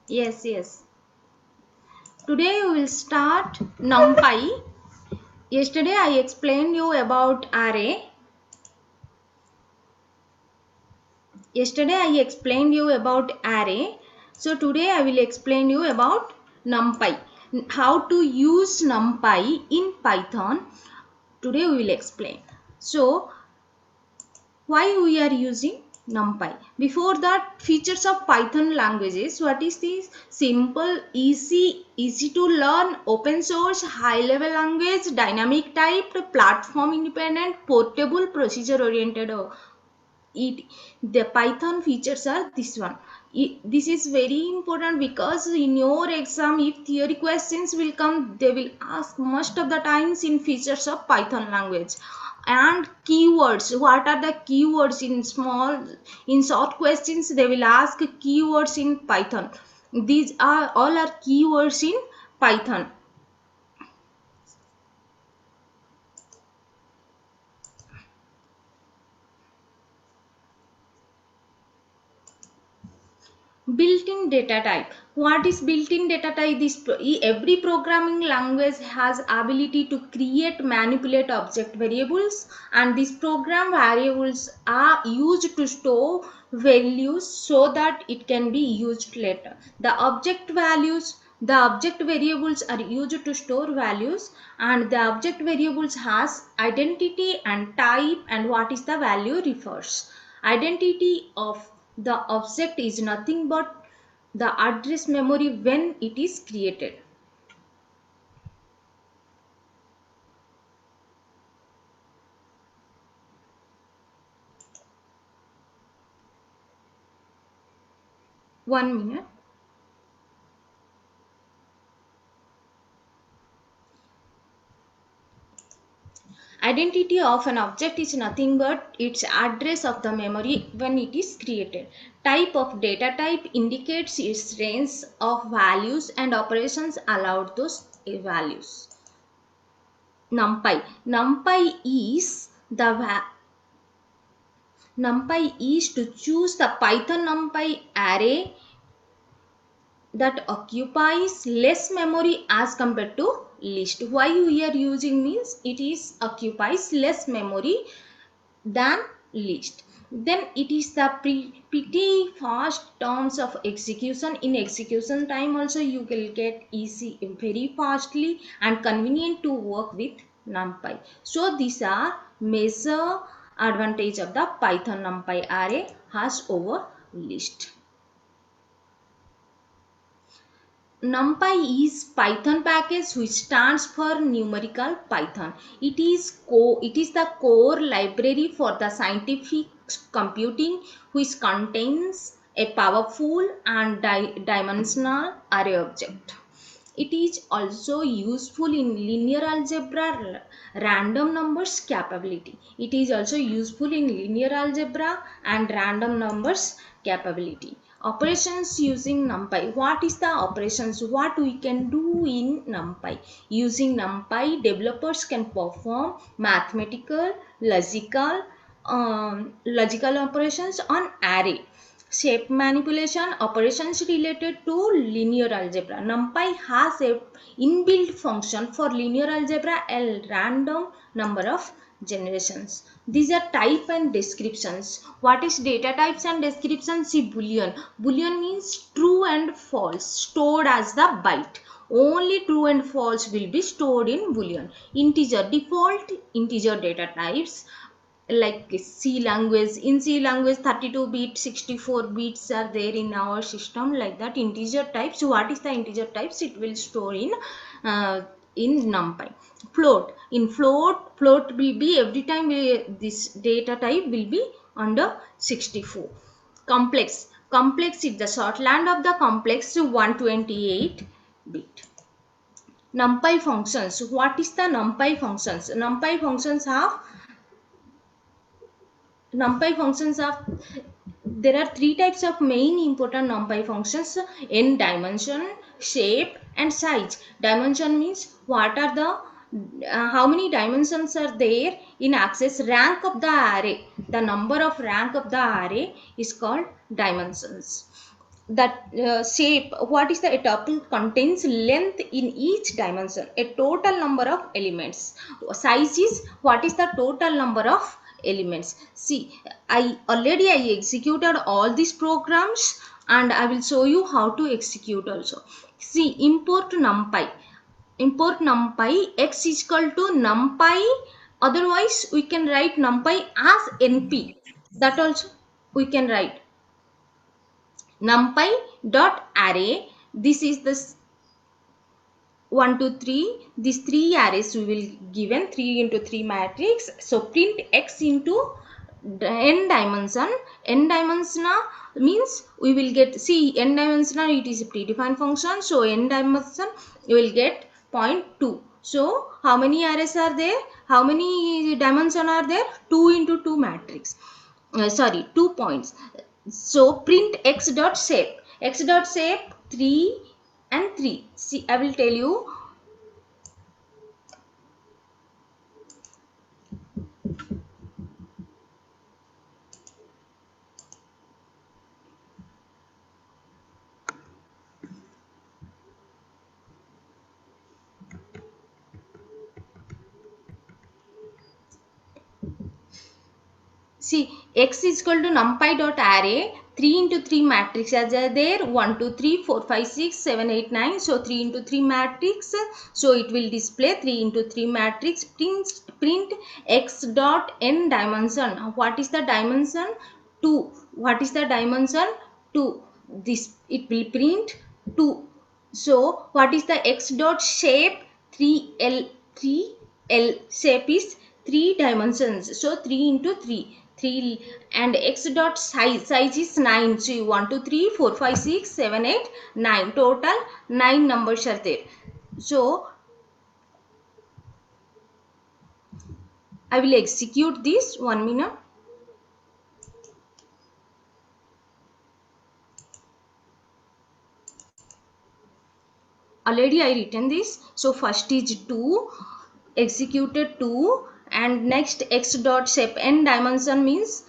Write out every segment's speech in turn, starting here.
Yes, yes. Today we will start NumPy. Yesterday I explained you about array. Yesterday I explained you about array. So today I will explain you about NumPy. How to use NumPy in Python. Today we will explain. So why we are using numpy? Before that, features of Python languages. What is this? Simple, easy to learn, open source, high level language, dynamic typed, platform independent, portable, procedure oriented. It The Python features are this one. This is very important because in your exam, if theory questions will come, they will ask most of the times in features of Python language. And keywords, what are the keywords? In short questions they will ask keywords in Python. These are all are keywords in Python. Built-in data type. What is built-in data type? Every programming language has ability to create, manipulate object variables, and these program variables are used to store values so that it can be used later. The object variables are used to store values, and the object variables has identity and type, and what is the value refers. Identity of the object is nothing but the address memory when it is created. 1 minute. Identity of an object is nothing but its address of the memory when it is created. Type of data type indicates its range of values and operations allowed those values. Numpy is the numpy is to choose the Python numpy array that occupies less memory as compared to list. Why we are using means it is occupies less memory than list. Then it is the pretty fast terms of execution. In execution time also you will get easy, very fastly and convenient to work with numpy. So these are major advantage of the Python numpy array has over list. NumPy is Python package which stands for numerical Python. It is the core library for the scientific computing which contains a powerful and dimensional array object. It is also useful in linear algebra random numbers capability. It is also useful in linear algebra and random numbers capability. Operations using NumPy. What is the operations? What we can do in NumPy? Using NumPy, developers can perform mathematical, logical operations on array. Shape manipulation operations related to linear algebra. NumPy has a inbuilt function for linear algebra, a random number of generations. These are type and descriptions. What is data types and descriptions? See, boolean. Boolean means true and false, stored as the byte. Only true and false will be stored in boolean. Integer, default integer data types like C language. In C language 32 bit, 64 bits are there in our system, like that. Integer types, what is the integer types? It will store in NumPy. Float will be every time this data type will be under 64. Complex is the shorthand of the complex 128 bit. NumPy functions. What is the NumPy functions? NumPy functions are There are three types of main important NumPy functions: in dimension, shape, and size. Dimension means what are the how many dimensions are there in access. Rank of the array, the number of rank of the array is called dimensions. that shape, what is the a tuple contains length in each dimension, a total number of elements. Size is what is the total number of elements. See, I executed all these programs, and I will show you how to execute also. See, import numpy, x is equal to numpy, otherwise we can write numpy as np. That also we can write numpy dot array. This is the 1 2 3, these three arrays we will given 3 into 3 matrix. So print x into n dimension. N dimensional means we will get, see, n dimensional, it is a predefined function, so n dimension you will get 0.2. So how many arrays are there, how many dimension are there, 2 into 2 matrix, sorry, 2 points. So print x dot shape, x dot shape 3 and 3. See, I will tell you. See, x is equal to numpy dot array 3 into 3 matrix as are there, 1 2 3 4 5 6 7 8 9. So 3 into 3 matrix, so it will display 3 into 3 matrix. Print x dot n dimension. What is the dimension? 2. What is the dimension? 2. This, it will print 2. So what is the x dot shape? 3l. 3l shape is 3 dimensions, so 3 into 3, 3. And x dot size is 9. So 1 2 3 4 5 6 7 8 9, total 9 numbers are there. So I will execute this. 1 minute. Already I written this. So first is 2, executed 2, and next x dot shape, n dimension means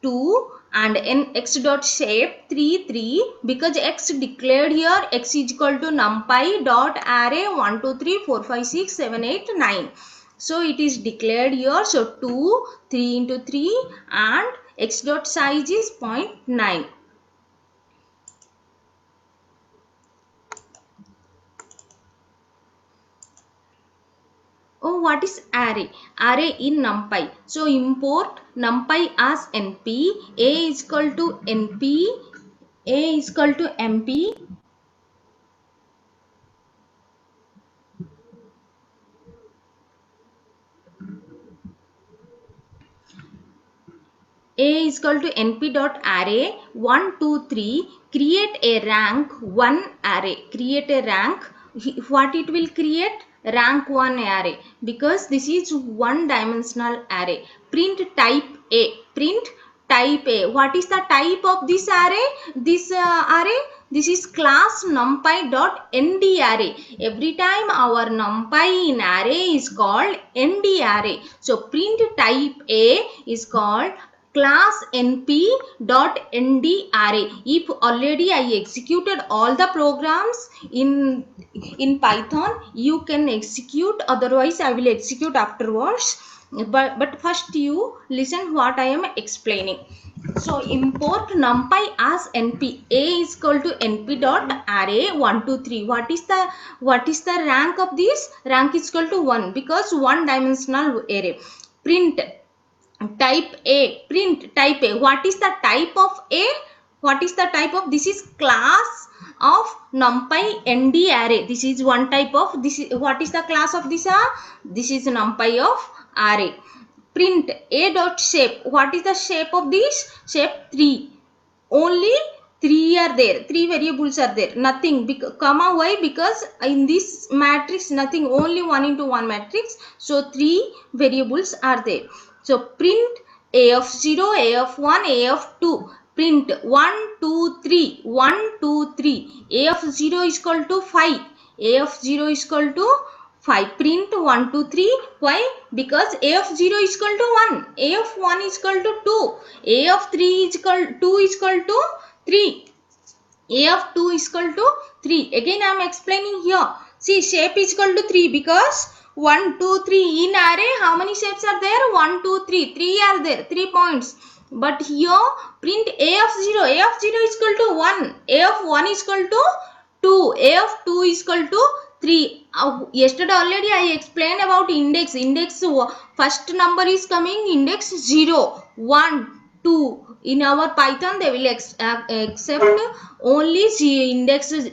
2, and n x dot shape 3 3, because x declared here, x is equal to numpy dot array 1 2 3 4 5 6 7 8 9. So it is declared here. So 2 3 into 3, and x dot size is 0.9. Oh, what is array? Array in numpy. So import numpy as np. A is equal to np. A is equal to mp. A is equal to np dot array 1 2 3. Create a rank 1 array. Create a rank. What it will create? Rank 1 array, because this is one dimensional array. Print type A. Print type A. What is the type of this array? This array, this is class numpy dot nd array. Every time our numpy in array is called nd array. So print type A is called class np dot nd array. If already I executed all the programs in python, you can execute, otherwise I will execute afterwards. But first you listen what I am explaining. So import numpy as np. A is equal to np dot array 1 2 3. What is the rank of this? Rank is equal to 1, because one dimensional array. Print type A. Print type A. What is the type of A? What is the type of? This is class of numpy nd array. This is one type of. This is, what is the class of this? This is numpy of array. Print A dot shape. What is the shape of this? Shape 3. Only 3 are there, 3 variables are there, nothing. Comma, why? Because in this matrix nothing, only 1 into 1 matrix, so 3 variables are there. So print a of 0, a of 1, a of 2. Print 1 2 3, 1 2 3. A of 0 is equal to 5. A of 0 is equal to 5. Print 1 2 3. Why? Because a of 0 is equal to 1, a of 1 is equal to 2, a of 3 is equal 2 is equal to 3. A of 2 is equal to 3. Again I am explaining here. See, shape is equal to 3 because 1, 2, 3 in array. How many shapes are there? 1, 2, 3. 3 are there. 3 points. But here print A of 0. A of 0 is equal to 1. A of 1 is equal to 2. A of 2 is equal to 3. Yesterday already I explained about index. Index first number is coming index 0, 1, 2. In our Python they will accept only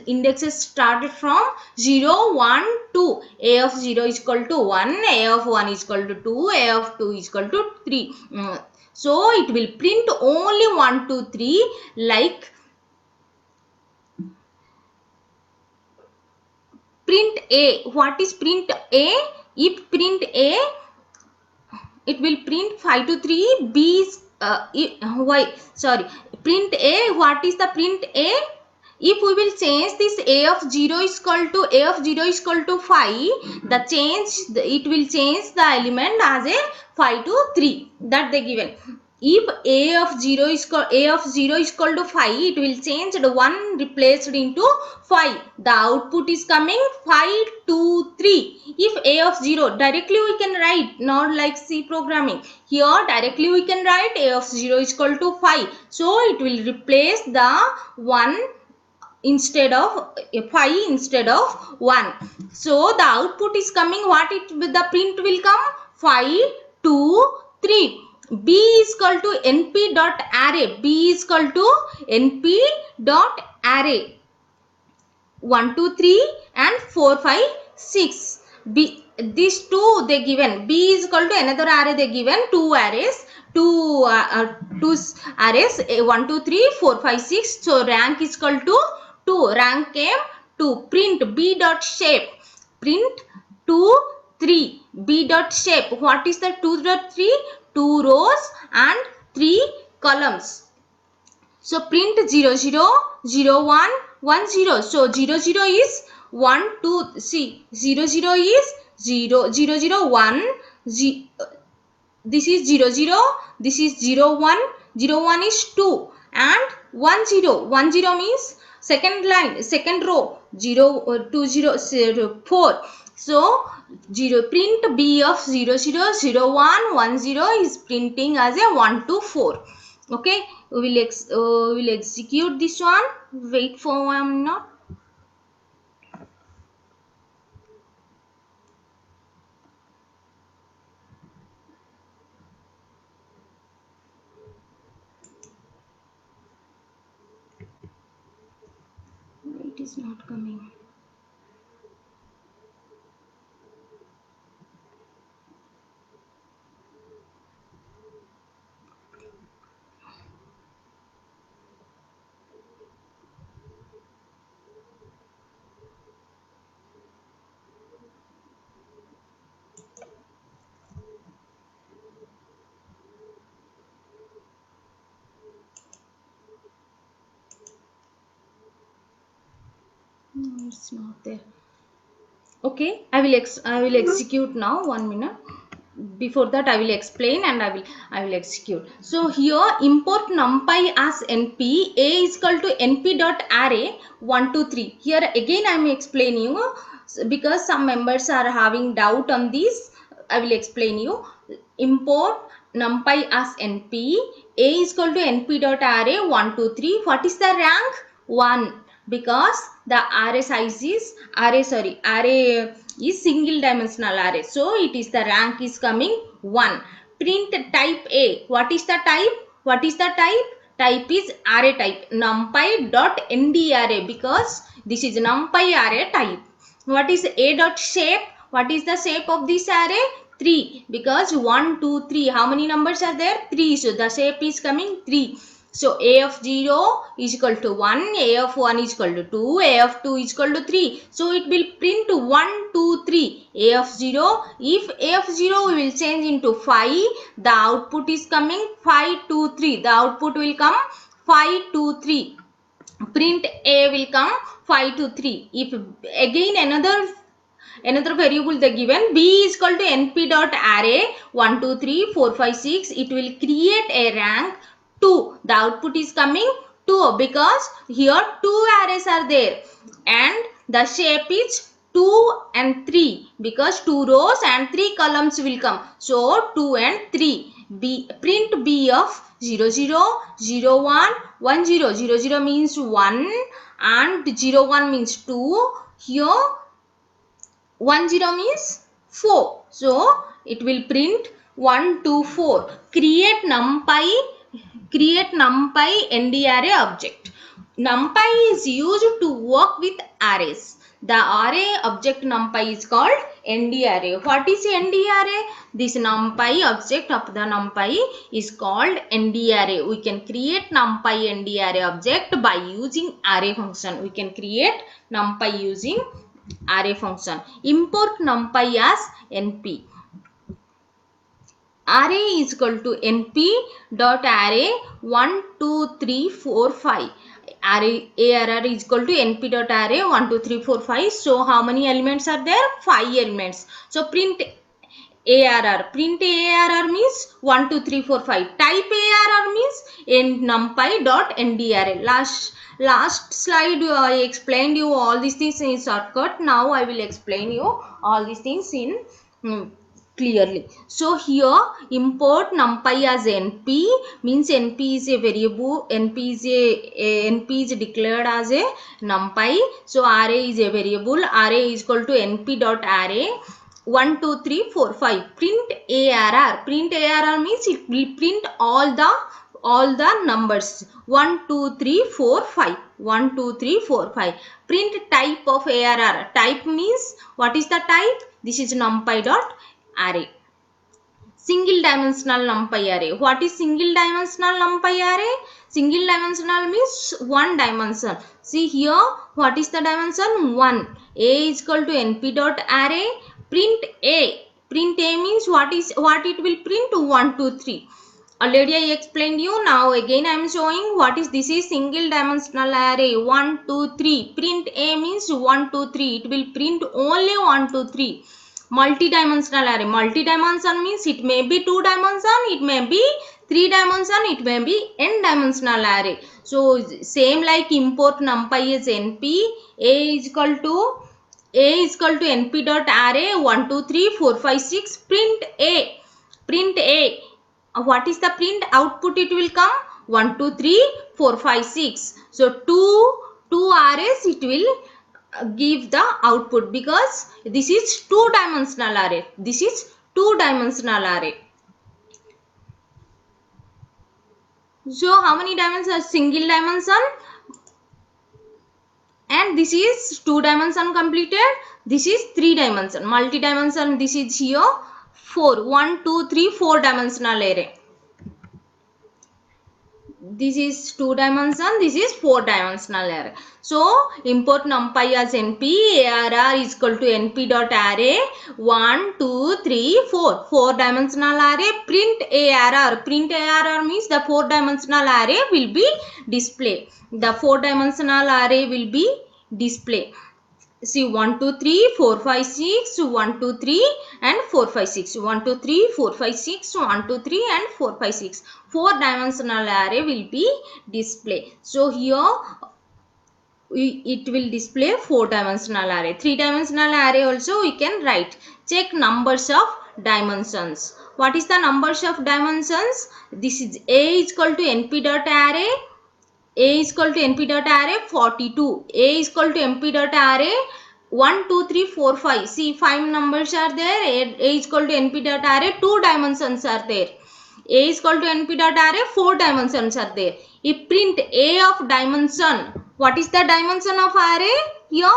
indexes started from 0, 1, 2. A of 0 is equal to 1, A of 1 is equal to 2, A of 2 is equal to 3. So it will print only 1, 2, 3 like print A. What is print A? If print A, it will print 5 to 3. B is print A. What is the print A? If we will change this A of 0 is equal to 5, it will change the element as a 5 to 3 that they given. If A of 0 is equal to 5, it will change the 1 replaced into 5. The output is coming 5, 2, 3. If A of 0, directly we can write, not like C programming. Here directly we can write A of 0 is equal to 5. So it will replace the 1 instead of 5 instead of 1. So the output is coming, the print will come 5, 2, 3. B is equal to np dot array. B is equal to np dot array 1, 2, 3 and 4, 5, 6. B, these two they given. B is equal to another array they given, two arrays, two arrays 1, 2, 3, 4, 5, 6. So rank is equal to 2. Rank came 2. Print B dot shape. Print 2, 3. B dot shape. What is the 2 dot 3? 2 rows and 3 columns. So print 0, 0, 0, 1, 1, 0. So 0, 0 is 1, 2. See, 0, 0 is 0, 0, 0, 1. This is 0, 0. This is 0, 1. 0, 1 is 2. And 1, 0. 1, 0 means second line, second row. 0, 2, 0, 4. So, print B of 0, 0, 0, 1, 1, 0 is printing as a 1 to 4. Okay, we will execute this one. Wait for 1 minute. It is not coming. No, it's not there. Okay, I will execute now. 1 minute. Before that I will explain and I will execute. So here import numpy as np. A is equal to np dot array 1, 2, 3. Here again I am explaining you because some members are having doubt on this. I will explain you. Import numpy as np. A is equal to np dot array 1, 2, 3. What is the rank? 1, because the array size is array is single dimensional array, so it is the rank is coming 1. Print type A. What is the type? Type is array type, numpy dot nd array, because this is numpy array type. What is A dot shape? What is the shape of this array? 3, because 1, 2, 3. How many numbers are there? 3. So the shape is coming 3. So A of 0 is equal to 1, A of 1 is equal to 2, A of 2 is equal to 3. So it will print 1, 2, 3. A of 0, if A of 0 we will change into 5, the output is coming 5, 2, 3. The output will come 5, 2, 3. Print A will come 5 to 3. If again another variable they given, B is equal to np dot array 1, 2, 3, 4, 5, 6. It will create a rank 2. The output is coming 2. 2 because here 2 arrays are there and the shape is 2 and 3 because 2 rows and 3 columns will come. So 2 and 3. Print B of 0 0 0 1 1 0. 0 0 means 1 and 0 1 means 2. Here 1 0 means 4. So it will print 1 2 4. Create NumPy NDArray object. NumPy is used to work with arrays. The array object NumPy is called NDArray. What is NDArray? This NumPy object of the NumPy is called NDArray. We can create NumPy NDArray object by using array function. We can create NumPy using array function. Import NumPy as NP. Array is equal to np dot array 1 2 3 4 5. Array arr is equal to np dot array 1 2 3 4 5. So how many elements are there? 5 elements. So print arr. Print arr means 1 2 3 4 5. Type arr means numpy dot ndarray. Last slide I explained you all these things in shortcut. Now I will explain you all these things in clearly. So here import numpy as np means np is a variable, np is declared as a numpy. So array is a variable, array is equal to np dot array 1 2 3 4 5. Print arr. Print arr means it will print all the numbers 1 2 3 4 5. 1 2 3 4 5. Print type of arr. Type means what is the type? This is numpy dot array. Single dimensional numpy array. What is single dimensional numpy array? Single dimensional means one dimension. See here, what is the dimension? 1. A is equal to np dot array. Print A. Print A means what it will print? 1 2 3. Already I explained you. Now again I am showing what is this is single dimensional array 1 2 3. Print A means 1 2 3. It will print only 1 2 3. Multi-dimensional array. Multi-dimension means it may be 2 dimension, it may be 3 dimension, it may be n dimensional array. So same like import numpy as np. A is equal to np dot array 1 2 3 4 5 6. Print A. Print A. What is the print output? It will come 1 2 3 4 5 6. So two arrays it will give the output because this is two dimensional array. This is two dimensional array. So how many dimensions? Single dimension, and this is two dimension completed. This is three dimension. Multi dimension, this is here 4. 1 2 3 4 dimensional array. This is 2 dimension, this is 4 dimensional array. So import numpy as np. Arr is equal to np dot array 1 2 3 4. 4 dimensional array. Print arr. Print arr means the 4 dimensional array will be display. The 4 dimensional array will be display. See 1 2 3 4 5 6 1 2 3 and 4 5 6 1 2 3 4 5 6 1 2 3 and 4 5 6. 4 dimensional array will be display. So here it will display 4 dimensional array. 3 dimensional array also we can write. Check numbers of dimensions. What is the numbers of dimensions? This is A is equal to np dot array. A is equal to np dot array 42. A is equal to np dot array 1 2 3 4 5. See 5 numbers are there. A is equal to np dot array 2 dimensions are there. A is equal to np dot array 4 dimensions are there. If print A of dimension, what is the dimension of array? Here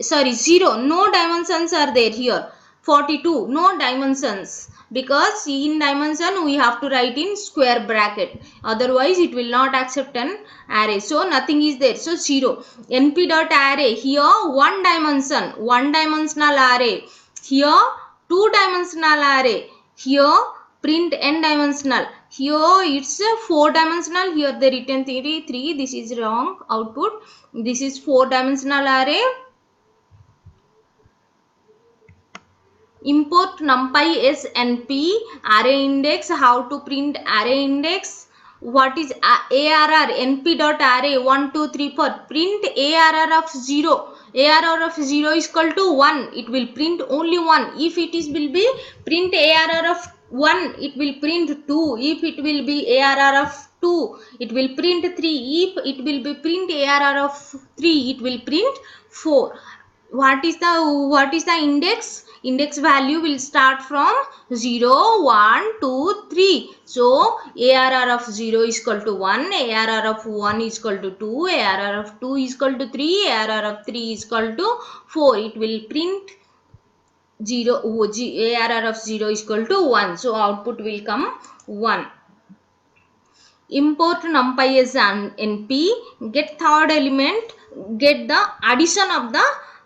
0. No dimensions are there here. 42. No dimensions. Because in dimension we have to write in square bracket. Otherwise it will not accept an array. So nothing is there. So 0. np dot array. Here 1 dimension. 1 dimensional array. Here 2 dimensional array. Here print n dimensional. Here it's 4 dimensional. Here they written 3. This is wrong output. This is 4 dimensional array. Import numpy as np. Array index. How to print array index? what is ARR? NP dot array 1 2 3 4. Print ARR of 0. ARR of 0 is equal to 1. It will print only 1. If it is will be print ARR of 1, it will print 2. If it will be ARR of 2, it will print 3. If it will be print ARR of 3, it will print 4. What is the index? Index value will start from 0 1 2 3. So ARR of 0 is equal to 1, ARR of 1 is equal to 2, ARR of 2 is equal to 3, ARR of 3 is equal to 4. It will print 0. ARR of 0 is equal to 1. So output will come 1. Import numpy as an NP, get third element, get the addition of the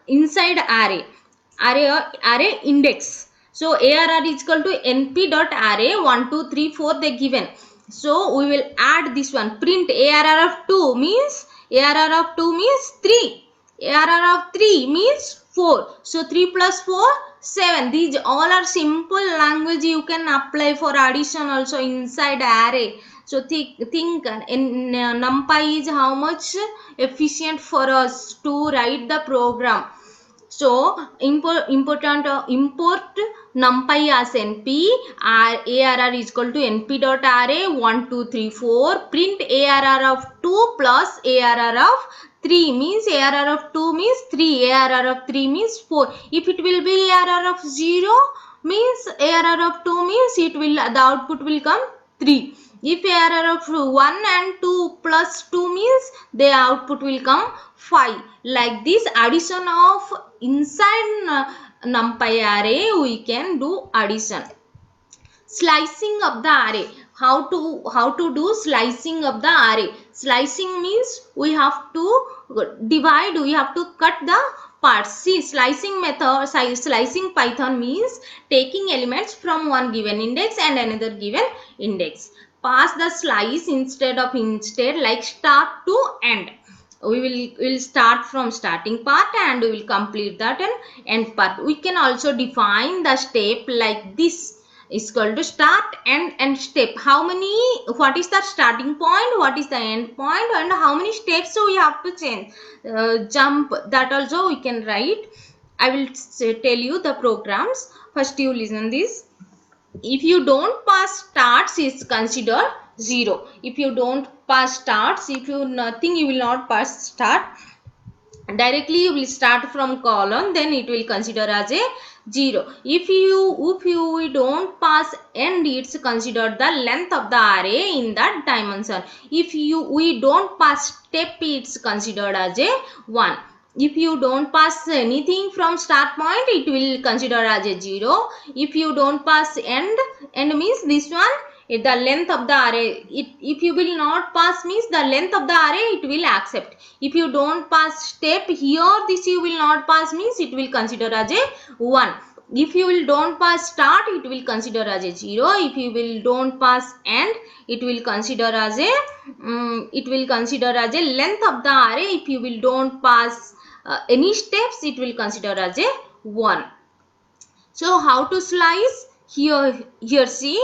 inside array index. So ARR is equal to NP dot array 1 2 3 4 they given. So we will add this one. Print ARR of 2 means 3. ARR of 3 means 4. So 3 plus 4 7. These all are simple language you can apply for addition also inside array. So think in NumPy is how much efficient for us to write the program. So import numpy as np. ARR is equal to np dot array 1 2 3 4. Print ARR of 2 plus ARR of 3 means ARR of 2 means 3, ARR of 3 means 4. If it will be ARR of 0 means ARR of 2 means the output will come 3. If ARR of 1 and 2 plus 2 means the output will come 5. Like this addition of inside numpy array we can do addition. Slicing of the array. How to do slicing of the array? Slicing means we have to divide, we have to cut the parts. See, slicing method, slicing Python means taking elements from one given index and another given index. Pass the slice instead like start to end. We will start from starting part and we will complete that and end part. We can also define the step like this is equal to start and end step. What is the starting point, what is the end point, and how many steps we have to change, jump, that also we can write. I will tell you the programs. First you listen this. If you don't pass starts, is considered 0. If you don't pass starts, if you nothing, you will not pass start. Directly you will start from colon, then it will consider as a 0. If you don't pass end, it's considered the length of the array in that dimension. If we don't pass step, it's considered as a 1. If you don't pass anything from start point, it will consider as a 0. If you don't pass end means this one, the length of the array. If you will not pass means the length of the array it will accept. If you don't pass step here, this you will not pass means it will consider as a 1. If you will don't pass start, it will consider as a 0. If you will don't pass end, it will consider as a length of the array. If you will don't pass any steps, it will consider as a 1. So how to slice? Here see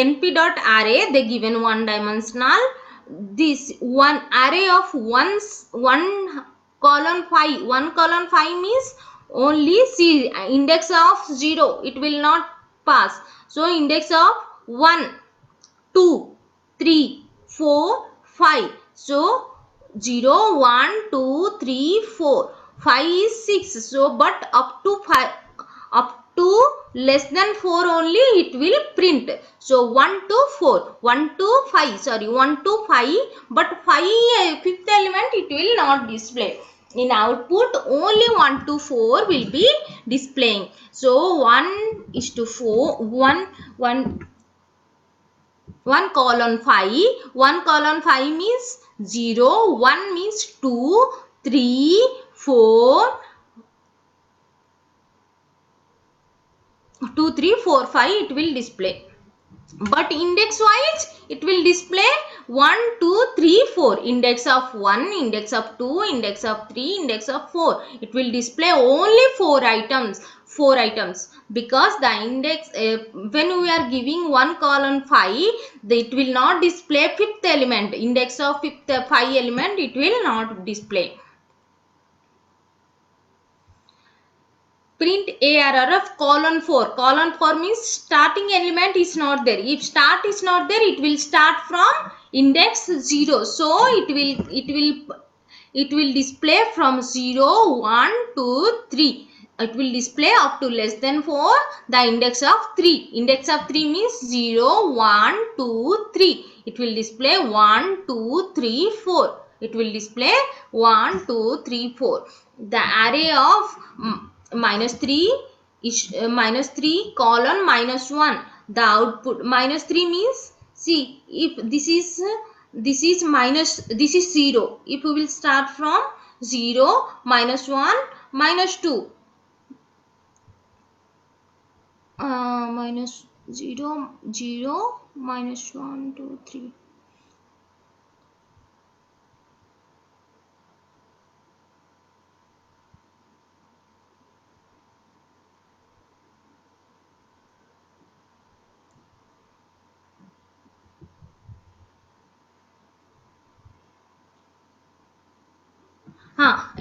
np dot array, they given one dimensional. This one array of one colon 5. 1 colon 5 means only see index of 0, it will not pass. So index of 1 2 3 4 5. So 0 1 2 3 4 5 is 6. So but up to 5, up to less than 4 only it will print. So 1 to 4, 1 to 5, sorry 1 to 5, but 5 fifth element it will not display. In output only 1 to 4 will be displaying. So 1 is to 4, 1 colon 5, 1 colon 5 means 0, 1 means 2, 3, 4, 2 3 4 5 it will display, but index wise it will display 1 2 3 4. Index of 1, index of 2, index of 3, index of 4. It will display only 4 items. 4 items, because the index when we are giving one column 5, it will not display fifth element. Index of fifth 5 element it will not display. Print ARR of column 4. Column 4 means starting element is not there. If start is not there, it will start from index 0. So it will display from 0, 1, 2, 3. It will display up to less than 4 the index of 3. Index of 3 means 0, 1, 2, 3. It will display 1, 2, 3, 4. It will display 1, 2, 3, 4. The array of minus 3 is minus 3 colon minus 1. The output minus 3 means, see, if this is minus, this is 0. If we will start from 0, minus 1, minus 2, minus 0, 0, minus 1, 2, 3.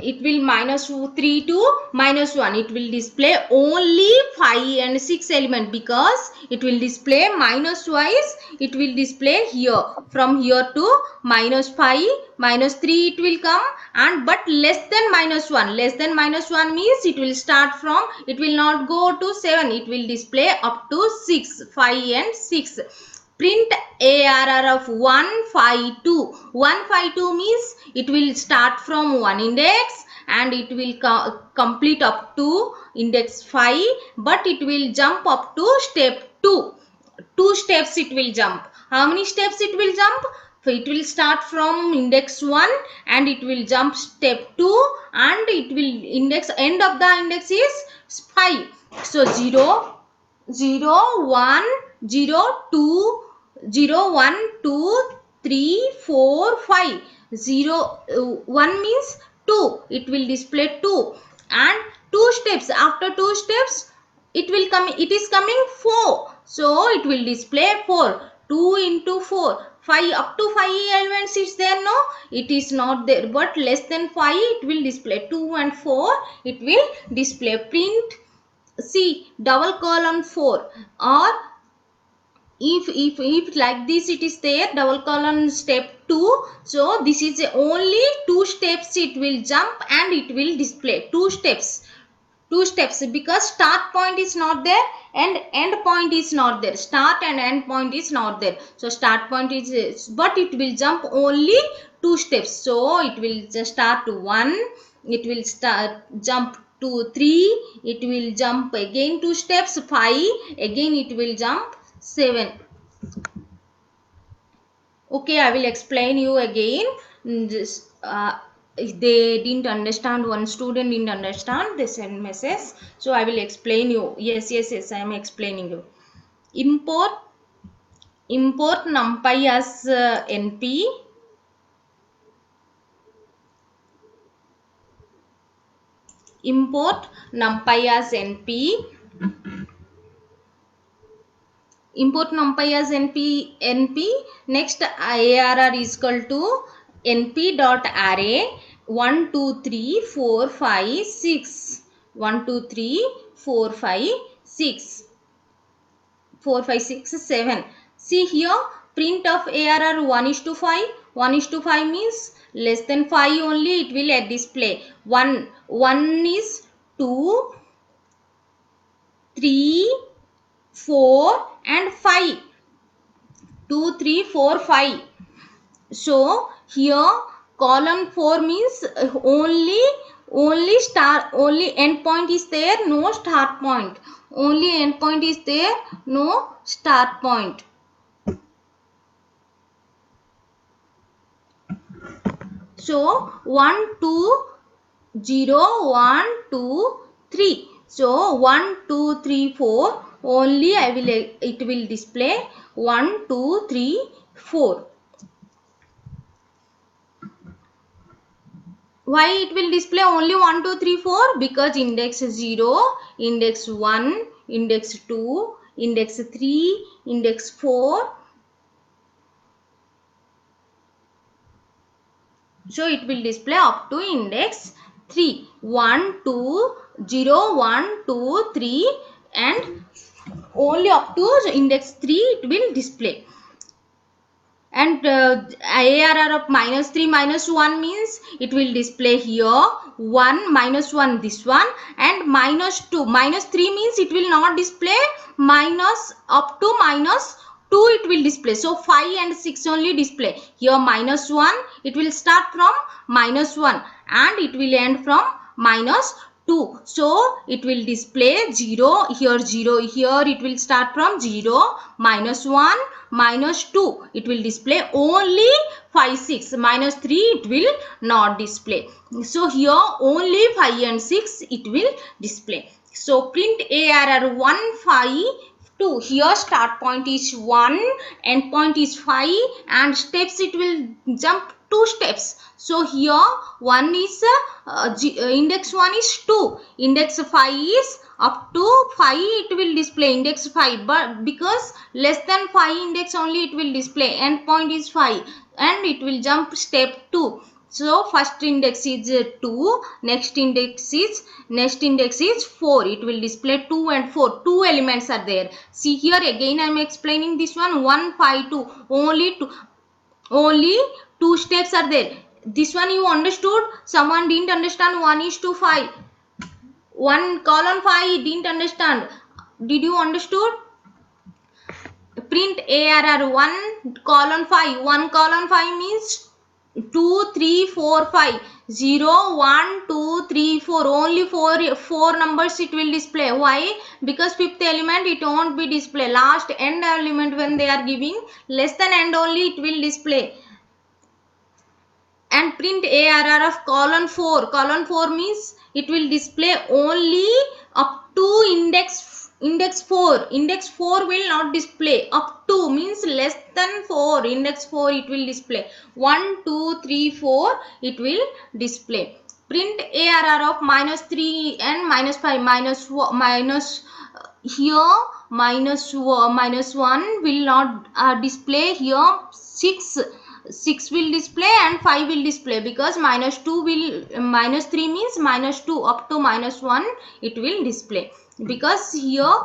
It will minus 3 to minus 1. It will display only 5 and 6 element, because it will display minus twice. It will display here, from here to minus 5, minus 3 it will come, and but less than minus 1. Less than minus 1 means it will start from, it will not go to 7. It will display up to 6, 5 and 6. Print ARR of 152. 152 means it will start from one index and it will complete up to index 5, but it will jump up to step 2. 2 steps it will jump. How many steps it will jump? So it will start from index 1 and it will jump step 2, and it will index, end of the index is 5. So 0, 0, 1, 0, 2, 0, 1, 2, 3, 4, 5. 0, 1 means 2. It will display 2. And 2 steps. After 2 steps, it will come. It is coming 4. So it will display 4. 2 into 4. 5, up to 5 elements is there, no? It is not there. But less than 5, it will display 2 and 4. It will display. Print, see, double column 4, or if like this it is there, double column step 2. So this is only 2 steps it will jump and it will display 2 steps. 2 steps, because start point is not there and end point is not there. Start and end point is not there. So start point is, but it will jump only 2 steps. So it will just start to 1, it will start jump to 3, it will jump again 2 steps, 5, again it will jump 7. Okay, I will explain you again. This they didn't understand, one student didn't understand, they send message, so I will explain you. Yes, I am explaining you. Import numpy as np. Import numpy as np. Import numpy as np. Next arr is equal to np dot array 1 2 3 4 5 6. 1 2 3 4 5 6. 4 5 6 7. See here, print of arr 1 is to 5. 1 is to 5 means less than 5 only it will display. 1 is 2, 3, 4 and 5. 2, 3, 4, 5. So here column 4 means only start, only end point is there, no start point. Only end point is there, no start point. So 1 2 0 1 2 3. So 1 2 3 4 only it will display 1 2 3 4. Why it will display only 1 2 3 4? Because index 0, index 1, index 2, index 3, index 4. So it will display up to index 3. 1 2 0 1 2 3 and only up to index 3 it will display. And ARR of -3 -1 means it will display here 1 -1 this one, and -2 -3 means it will not display, minus up to -2 it will display. So 5 and 6 only display. Here -1 it will start from -1 and it will end from -2. So it will display 0 here, 0 here, it will start from 0, -1, -2. It will display only 5 6. -3 it will not display. So here only 5 and 6 it will display. So print ARR 1 5 2. Here start point is 1, end point is 5, and steps it will jump 2 steps. So here one is index 1 is 2, index 5 is up to 5 it will display index 5, but because less than 5 index only it will display, end point is 5, and it will jump step 2. So first index is 2, next index is 4. It will display 2 and 4. 2 elements are there. See here again I am explaining this one. 1 5 2, only 2 steps are there. This one you understood. Someone didn't understand 1 is to 5. 1 colon 5 didn't understand. Did you understood? Print ARR 1 colon 5. 1 colon 5 means 2 3 4 5. 0 1 2 3 4. Only 4 numbers it will display. Why? Because fifth element it won't be display. Last end element when they are giving less than end only it will display. And print ARR of colon 4. Colon 4 means it will display only up to index 4. Index 4 will not display. Up to means less than 4. Index 4 it will display. 1 2 3 4 it will display. Print ARR of -3 and -5. Minus here -1 will not display. Here 6 will display and 5 will display, because -2 will -3 means -2 up to -1 it will display, because here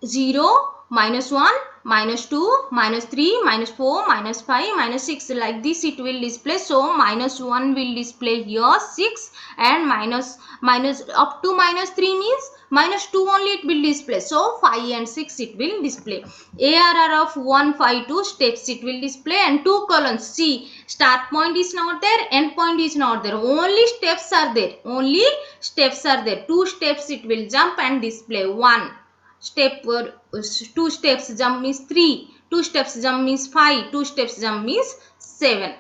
0 -1 -2 -3 -4 -5 -6 like this it will display. So -1 will display here 6, and minus up to -3 means -2 only it will display. So 5 and 6 it will display. ARR of 1 5 2 steps it will display, and 2 colons. See, start point is not there, end point is not there, only steps are there. Only steps are there. 2 steps it will jump and display. 1 step, 2 steps jump means 3, 2 steps jump means 5, 2 steps jump means 7.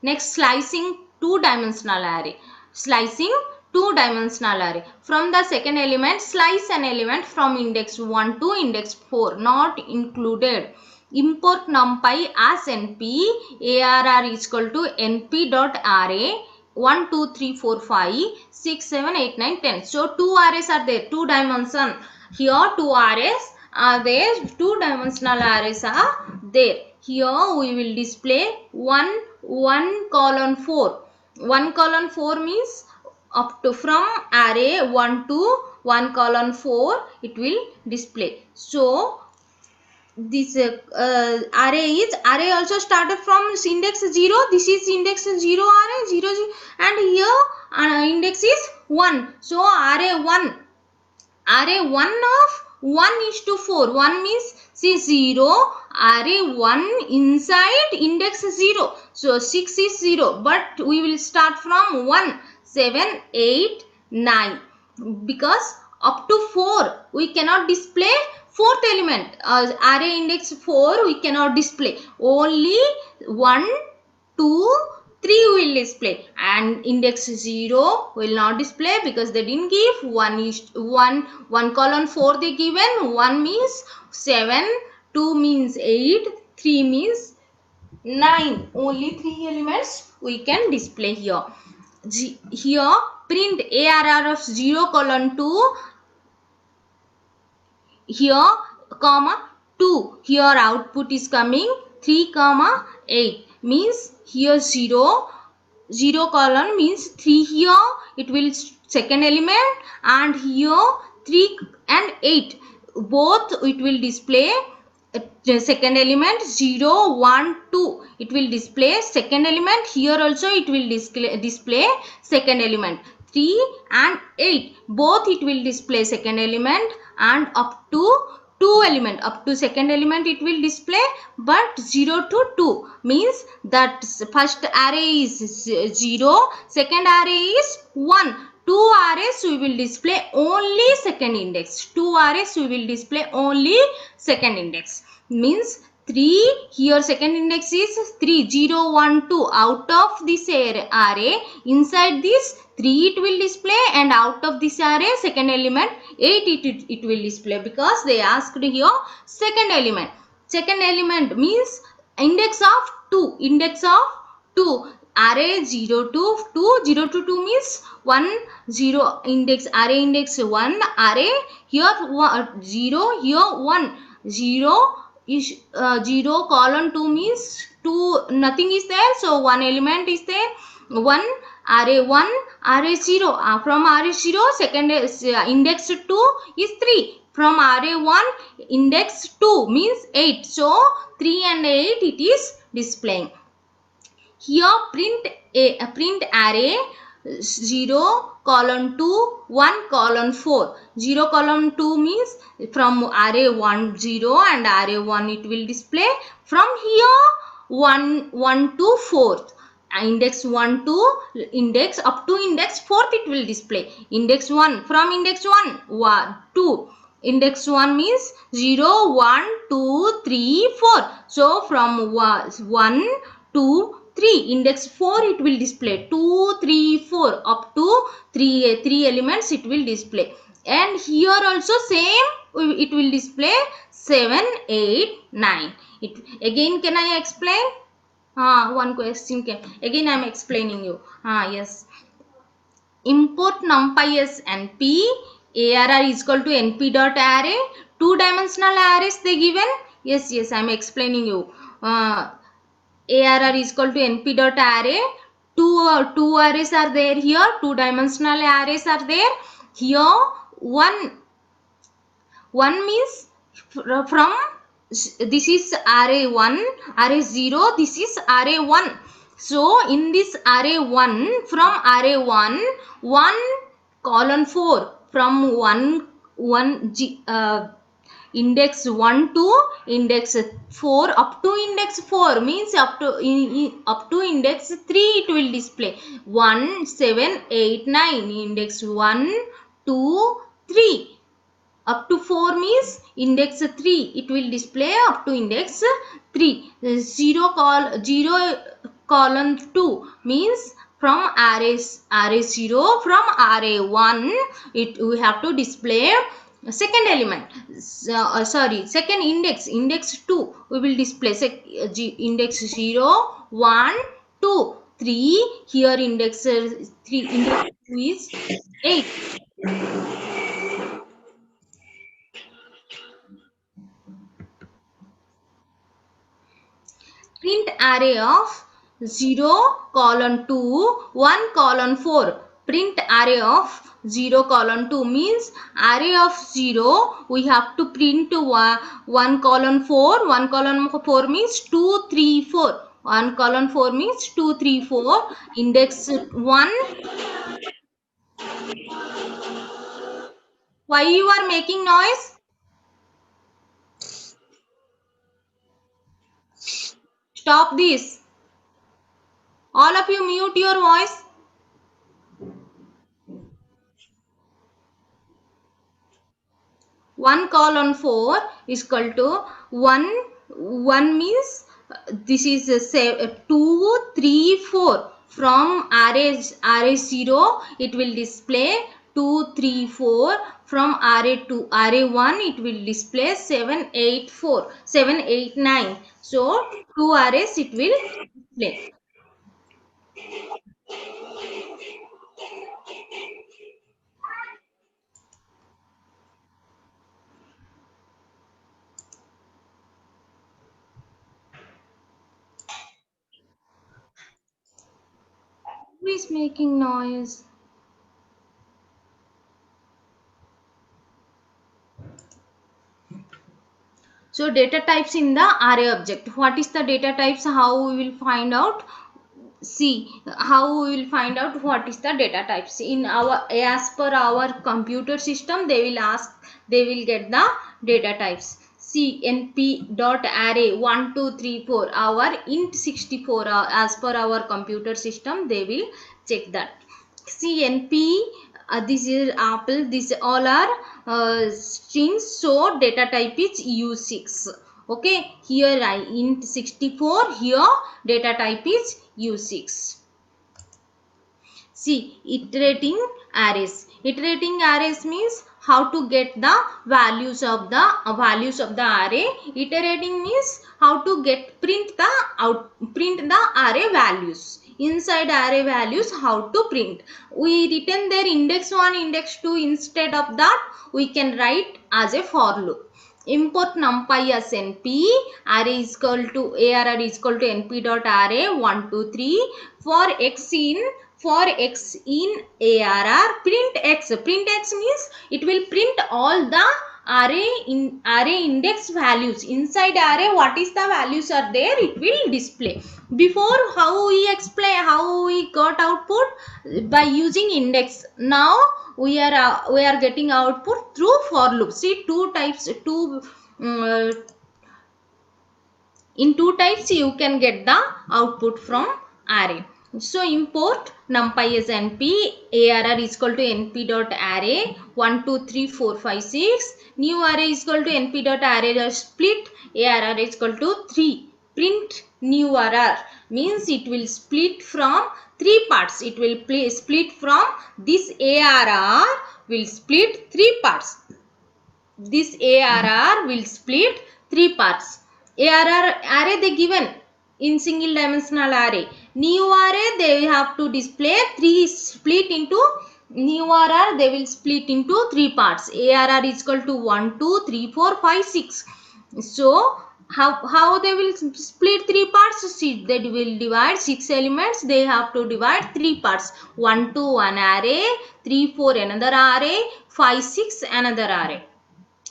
Next, slicing two-dimensional array. Slicing two-dimensional array. From the second element, slice an element from index 1 to index 4, not included. Import numpy as np, ARR is equal to np.array 1 2 3 4 5 6 7 8 9 10. So 2 arrays are there, 2 dimension. Here 2 arrays are there, 2 dimensional arrays are there. Here we will display 1 colon 4. 1 colon 4 means up to from array 1 to 1 colon 4 it will display. So this array also started from index 0. This is index 0 array 0, 0, and here index is 1. So array 1 of 1 is to 4. 1 means see 0, array 1 inside index 0. So 6 is 0, but we will start from 1 7 8 9, because up to 4 we cannot display. Fourth element, array index 4 we cannot display. Only 1 2 3 will display, and index 0 will not display because they didn't give. 1 colon 4 they given. 1 means 7, 2 means 8, 3 means 9. Only 3 elements we can display here. Here print ARR of 0 colon 2 here comma 2. Here output is coming 3 comma 8 means here 0 colon means 3 here it will second element, and here 3 and 8 both it will display second element. 0 1 2 it will display second element. Here also it will display second element. 3 and 8 both it will display second element, and up to 2 element, up to second element it will display, but 0 to 2 means that first array is 0, second array is 1. 2 arrays we will display only second index. 2 arrays we will display only second index means 3. Here second index is 3 0 1 2. Out of this array inside this 3 it will display, and out of this array second element 8 it will display, because they asked here second element. Second element means index of 2. Index of 2. Array 0 to 2. 0 to 2 means 1 0 index. Array index 1. Array here 0, here 1. 0 is 0 colon 2 means 2 nothing is there, so 1 element is there. 1 array 1 array 0. From array 0 second index 2 is 3. From array 1 index 2 means 8. So 3 and 8 it is displaying. Here print array 0 colon 2 1 colon 4. 0 colon 2 means from array 1 0 and array 1 it will display. From here 1 to 4th. Index 1 to index up to index 4th it will display. Index 1 from index 1 2. Index 1 means 0 1 2 3 4. So from 1 to 3 index 4 it will display 2 3 4 up to 3 elements it will display. And here also same it will display 7 8 9. Again can I explain? One question came. Again I am explaining you. Yes. Import numpy as np. ARR is equal to np dot array. 2 dimensional arrays they given. Yes, I am explaining you. ARR is equal to np dot array. Two arrays are there here. 2 dimensional arrays are there. Here one means from this is array 1, array 0, this is array 1. So in this array 1, from array 1 colon 4, from 1 index 1 to index 4 up to index 4 means up to index 3 it will display 1 7 8 9. Index 1 2 3 up to 4 means index 3 it will display up to index 3. 0 colon 2 means from array 0 from array 1 we have to display second element. Second index 2 we will display index 0 1 2 3. Here index 3 index 2 is 8. Print array of 0 colon 2 1 colon 4. Print array of 0 colon 2 means array of 0 we have to print 1 colon 4. 1 colon 4 means 2 3 4. 1 colon 4 means 2 3 4. Index 1. Why you are making noise? Stop this. All of you mute your voice. 1 colon 4 is equal to 1 means this is 2 3 4. From array 0 it will display 2, 3, 4. From array to array 1, it will display 7, 8, 4, 7, 8, 9. So 2 arrays it will display. Who is making noise? So data types in the array object. What is the data types? How we will find out? See how we will find out what is the data types in our, as per our computer system. They will ask, they will get the data types. See np dot array 1 2 3 4, our int 64, as per our computer system they will check that. See np, this is apple, this all are strings, so data type is u6. Okay, here I int 64, here data type is u6. See, iterating arrays. Iterating arrays means how to get the values of the array. Iterating means how to get print the array values. Inside array values, how to print. We written there index 1, index 2. Instead of that, we can write as a for loop. Import numpy as np, array is equal to arr is equal to np dot array 1 2 3. For x in arr, print x. Print x means it will print all the array index values. Inside array, what is the values are there, it will display. Before, how we explain, how we got output? By using index. Now we are getting output through for loop. See, in two types you can get the output from array. So import numpy as np, arr is equal to np dot array 1 2 3 4 5 6. New array is equal to np dot array split arr is equal to 3. Print new arr means it will split from 3 parts. It will split from this arr will split 3 parts. This arr will split 3 parts. ARR array they given in single dimensional array. New array they have to display 3 split into new array, they will split into 3 parts. ARR is equal to 1 2 3 4 5 6. So how they will split 3 parts? See, they will divide 6 elements, they have to divide 3 parts. 1 2 one array, 3 4 another array, 5 6 another array.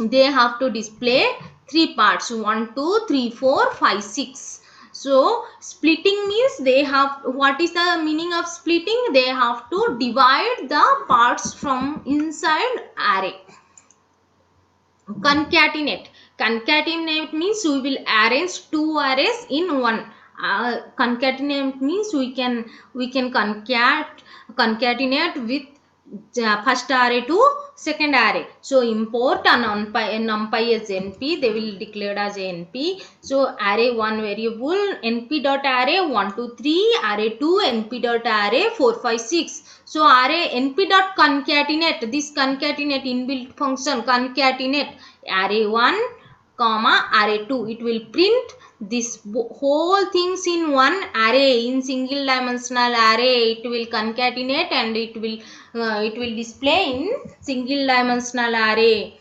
They have to display 3 parts, 1 2 3 4 5 6. So splitting means they have, what is the meaning of splitting? They have to divide the parts from inside array. Concatenate. Concatenate means we will arrange 2 arrays in one. Concatenate means we can concatenate with first array to second array. So import numpy as np, they will declare as np. So array 1 variable np dot array 1 2 3, array 2 np dot array 4 5 6. So array np dot concatenate, this concatenate inbuilt function concatenate array 1 comma array 2, it will print this whole things in one array, in single dimensional array. It will concatenate and it will display in single dimensional array.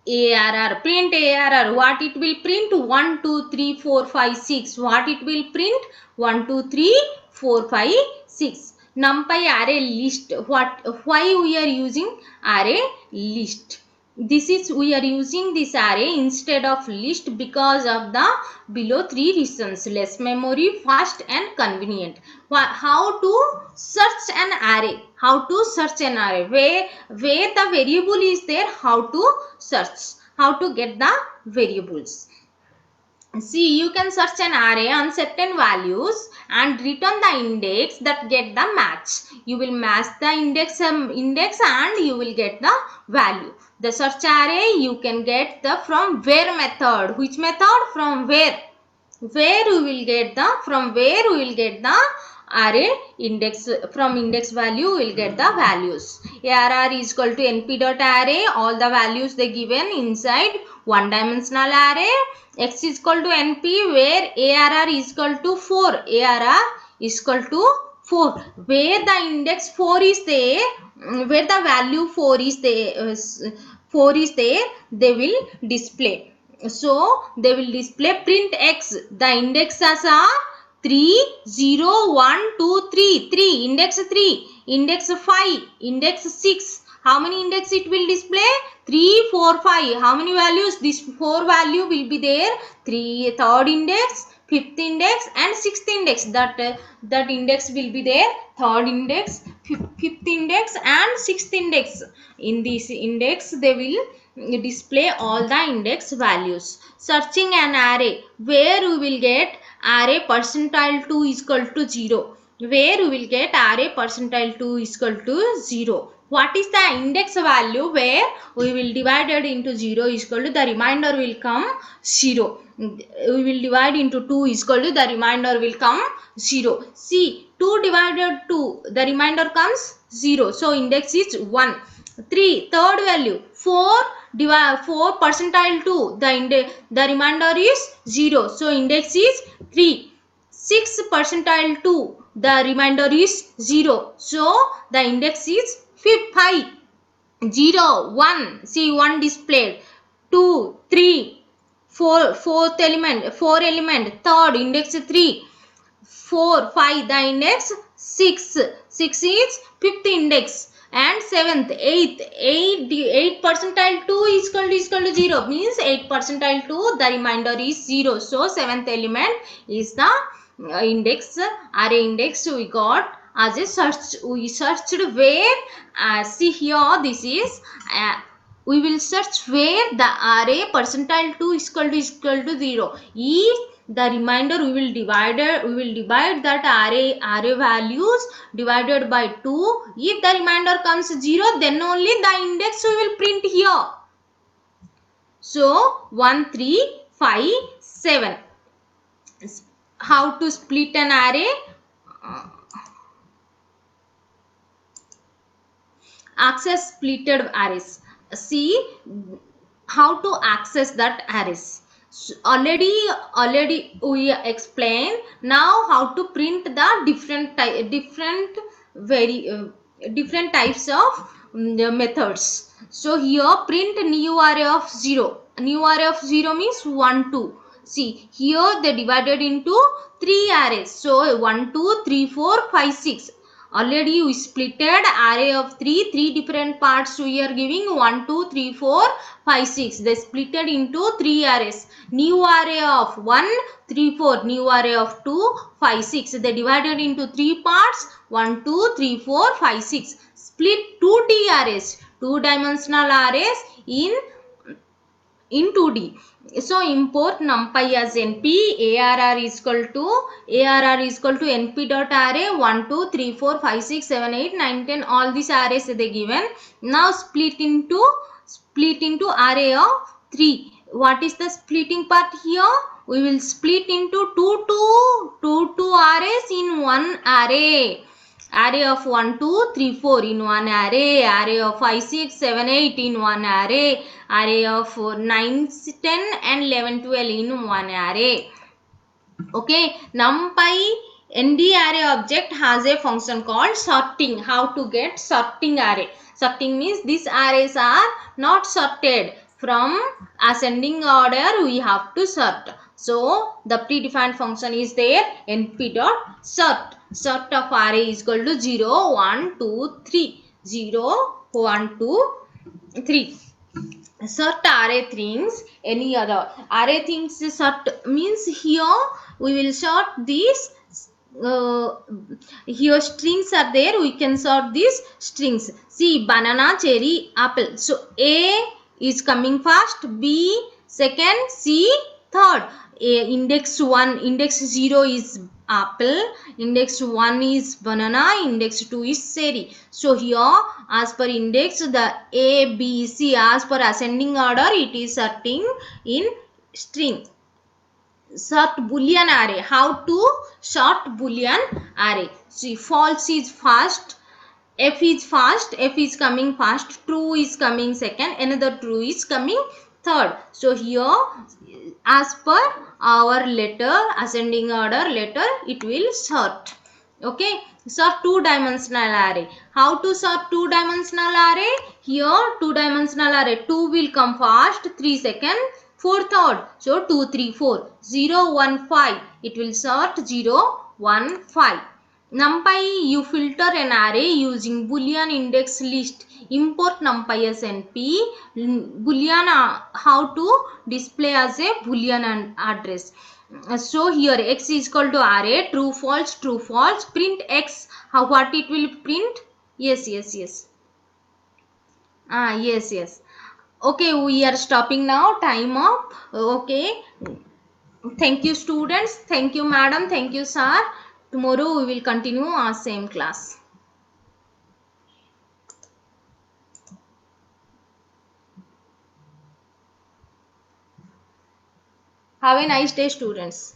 ARR, print ARR, what it will print? 1 2 3 4 5 6. What it will print? 1 2 3 4 5 6. Numpy array list. Why we are using array list? This is, we are using this array instead of list because of the below 3 reasons: less memory, fast and convenient. How to search an array? How to search an array? Where the variable is there, how to search, how to get the variables. See, you can search an array on certain values and return the index that get the match. You will match the index and you will get the value. The search array you can get the from where method. Which method? From where? Where we will get the, from where we will get the array index. From index value we will get the values. ARR is equal to np dot array, all the values they given inside one dimensional array. X is equal to np, where ARR is equal to 4. ARR is equal to 4, where the index 4 is there, where the value 4 is there, 4 is there, they will display. So they will display print x. The indexes are 3, 0, 1, 2, 3. 3, index 3, index 5, index 6. How many index it will display? 3, 4, 5. How many values? This 4 value will be there. 3, third index, fifth index and sixth index. That index will be there. Third index, fifth index and sixth index. In this index they will display all the index values. Searching an array, where we will get array percentile 2 is equal to 0, where we will get array percentile 2 is equal to 0. What is the index value where we will divide it into 0 is equal to, the remainder will come 0. We will divide into 2 is equal to, the remainder will come 0. See, 2 divided 2, the remainder comes 0. So index is 1. 3, third value, 4 percentile 2, the remainder is 0. So index is 3. 6 percentile 2, the remainder is 0. So the index is 5. 0, 1, see 1 displayed, 2, 3, 4, fourth element, 4 element, third index 3, 4, 5, the index 6, 6 is fifth index, and seventh, 8 percentile 2 is equal to 0, means 8 percentile 2, the remainder is 0. So seventh element is the index, array index we got as a search. We searched where, see here, this is we will search where the array percentile 2 is equal to 0. If the remainder we will divide that array values divided by 2. If the remainder comes 0, then only the index we will print here. So 1, 3, 5, 7. How to split an array? Access splitted arrays. See how to access that arrays. So already we explained. Now how to print the different types of methods. So here print new array of 0. New array of 0 means 1, 2. See here they divided into 3 arrays. So 1, 2, 3, 4, 5, 6. Already we splitted array of 3 different parts we are giving, 1, 2, 3, 4, 5, 6. They splitted into 3 arrays. New array of 1, 3, 4. New array of 2, 5, 6. They divided into 3 parts, 1, 2, 3, 4, 5, 6. Split 2D arrays, 2-dimensional arrays in 2D. So import numpy as np, ARR is equal to np dot array 1, 2, 3, 4, 5, 6, 7, 8, 9, 10. All these arrays they given. Now split into array of 3. What is the splitting part here? We will split into two arrays in one array. Array of 1, 2, 3, 4 in one array, array of 5, 6, 7, 8 in one array, array of 9, 10 and 11, 12 in one array. Okay, numpy ND array object has a function called sorting. How to get sorting array? Sorting means these arrays are not sorted. From ascending order we have to sort. So the predefined function is there, np dot sort. Sort of array is equal to 0, 1, 2, 3. 0, 1, 2, 3. Sort array things, any other array things. Sort means here we will sort these. Here strings are there, we can sort these strings. See, banana, cherry, apple. So A is coming first, B second, C third. Index 1, index 0 is apple, index 1 is banana, index 2 is cherry. So here as per index, the A, B, C, as per ascending order it is sorting in string. sort boolean array. How to sort boolean array? See, false is first, f is first, f is coming first, true is coming second, another true is coming third. So here, as per our letter, ascending order letter, it will sort. Okay, sort two dimensional array. How to sort two dimensional array? Here two dimensional array, 2 will come first, 3 second, 4 third. So 2 3 4, 0 1 5, it will sort 0 1 5. NumPy, you filter an array using boolean index list. Import NumPy as NP. Boolean, how to display as a boolean address. So here x is equal to array, true false, true false. Print x. How, what it will print? Yes, yes, yes. Yes, yes. Okay, we are stopping now. Time up. Okay. Thank you, students. Thank you, madam. Thank you, sir. Tomorrow we will continue our same class. Have a nice day, students.